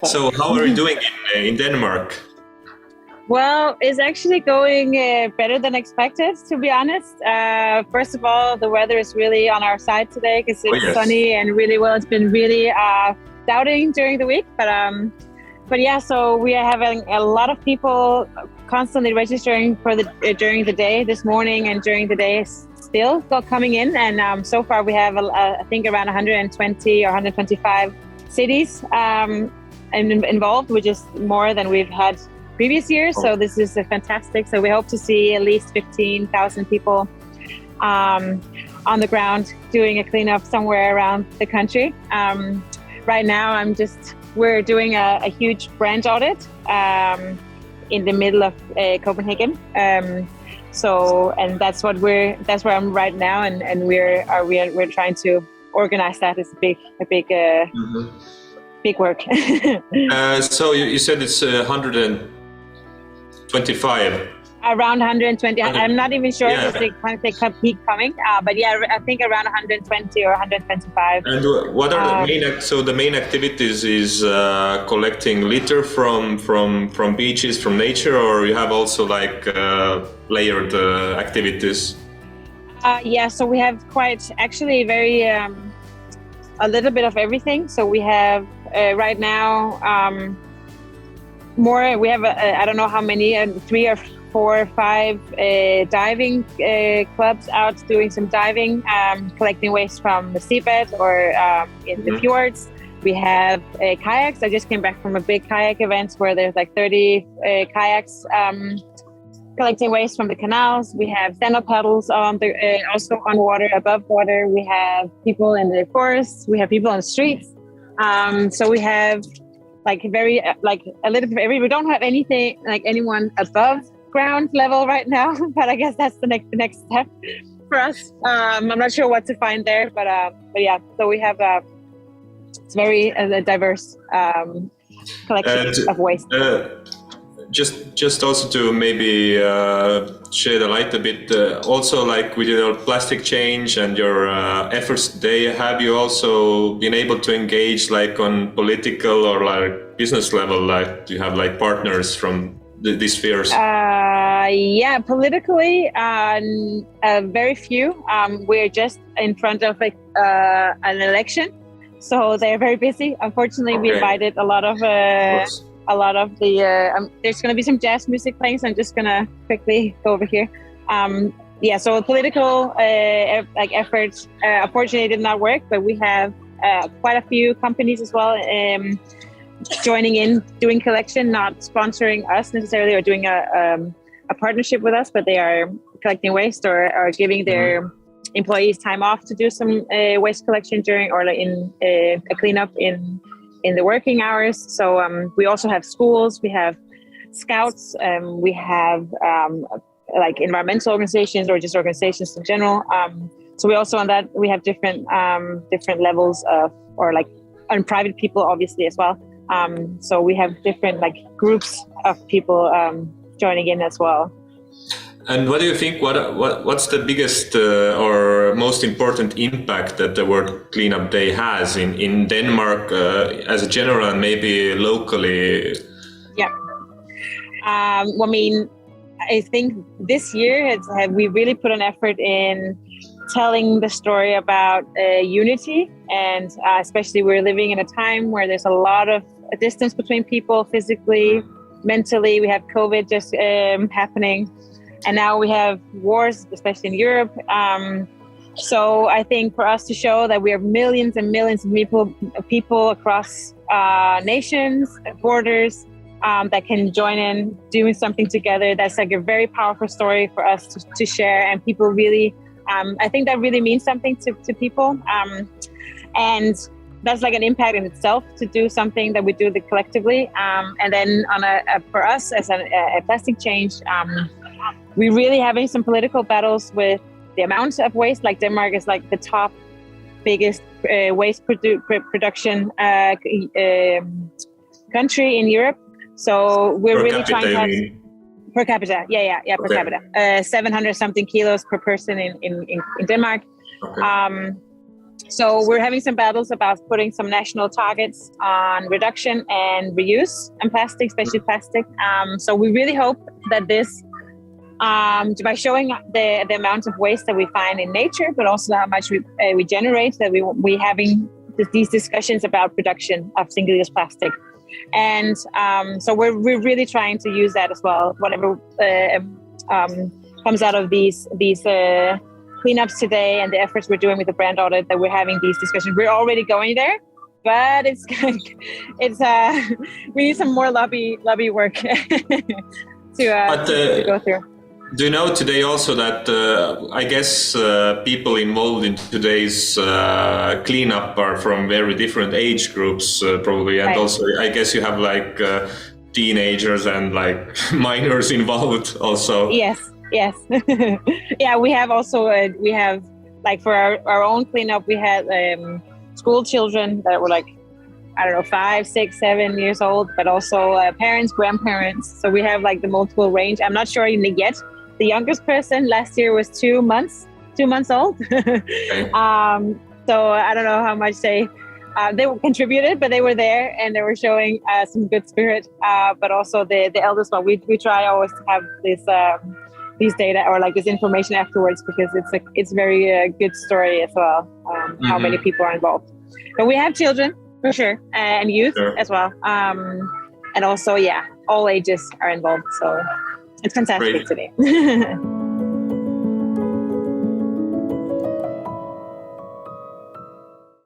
So how are you doing in Denmark? Well, it's actually going better than expected, to be honest. First of all, the weather is really on our side today because Oh it's yes. sunny and really well. It's been really doubting during the week, but yeah. So we are having a lot of people constantly registering for the during the day this morning and during the day still coming in. And so far we have I think around 120 or 125 cities involved, which is more than we've had previous years. So this is fantastic. So we hope to see at least 15,000 people on the ground doing a cleanup somewhere around the country. Right now, we're doing a huge branch audit in the middle of Copenhagen. And that's where I'm right now, and we're trying to organize that. It's a big work. So you said it's 125. Around 120. I'm not even sure Yeah. if they keep coming, but yeah, I think around 120 or 125. And what are the main activities is collecting litter from beaches, from nature, or you have also like layered activities? Yeah, so we have quite actually very a little bit of everything. So we have right now more. We have I don't know how many, 3 or 4 or 5 diving clubs out doing some diving, collecting waste from the seabed or in the fjords. We have kayaks. I just came back from a big kayak event where there's like 30 kayaks collecting waste from the canals. We have stand-up paddles also on water, above water. We have people in the forests. We have people on the streets. So we have like very like a little bit of every. We don't have anything like anyone above ground level right now, but I guess that's the next step for us. I'm not sure what to find there, but yeah. So we have it's very diverse collection of waste. Just also to maybe shed a light a bit, also like with your plastic change and your efforts today, have you also been able to engage like on political or like business level? Like do you have like partners from these spheres? Yeah, politically, very few. We're just in front of an election, so they're very busy. Unfortunately, we invited a lot of the there's going to be some jazz music playing, so I'm just going to quickly go over here. Yeah, so political like efforts unfortunately did not work, but we have quite a few companies as well joining in, doing collection, not sponsoring us necessarily or doing a partnership with us, but they are collecting waste or giving their employees time off to do some waste collection during or like in a cleanup in the working hours. So we also have schools, we have scouts, we have like environmental organizations or just organizations in general. So we also on that we have different levels of or like and private people obviously as well. So we have different like groups of people joining in as well. And what do you think? What's the biggest or most important impact that the World Cleanup Day has in Denmark as a general and maybe locally? Yeah, well, I mean, I think this year we really put an effort in telling the story about unity, and especially we're living in a time where there's a lot of distance between people physically, mentally. We have COVID just happening. And now we have wars, especially in Europe. So I think for us to show that we have millions and millions of people across nations, borders, that can join in doing something together, that's like a very powerful story for us to share. And people really, I think that really means something to people. And that's like an impact in itself to do something that we do collectively. And then for us as a plastic change, we're really having some political battles with the amount of waste. Like Denmark is like the top biggest waste production country in Europe. So we're really trying to have per capita. Yeah, per capita. 700 something kilos per person in Denmark. Okay. So we're having some battles about putting some national targets on reduction and reuse and plastic, especially plastic. So we really hope that this, by showing the amount of waste that we find in nature, but also how much we generate, that we having these discussions about production of single-use plastic. And so we're really trying to use that as well, whatever comes out of these cleanups today and the efforts we're doing with the brand audit, that we're having these discussions. We're already going there, but we need some more lobby work to go through. Do you know today also that I guess people involved in today's cleanup are from very different age groups probably, and right. Also I guess you have like teenagers and like minors involved also. Yes. Yeah, we have also like for our own cleanup, we had school children that were like, I don't know, 5, 6, 7 years old, but also parents, grandparents. So we have like the multiple range. I'm not sure yet. The youngest person last year was 2 months old. Okay. So I don't know how much they contributed, but they were there and they were showing some good spirit. But also the eldest one, we try always to have these data or like this information afterwards, because it's very good story as well. How many people are involved. But we have children for sure, and youth as well. And also, all ages are involved. So it's fantastic today.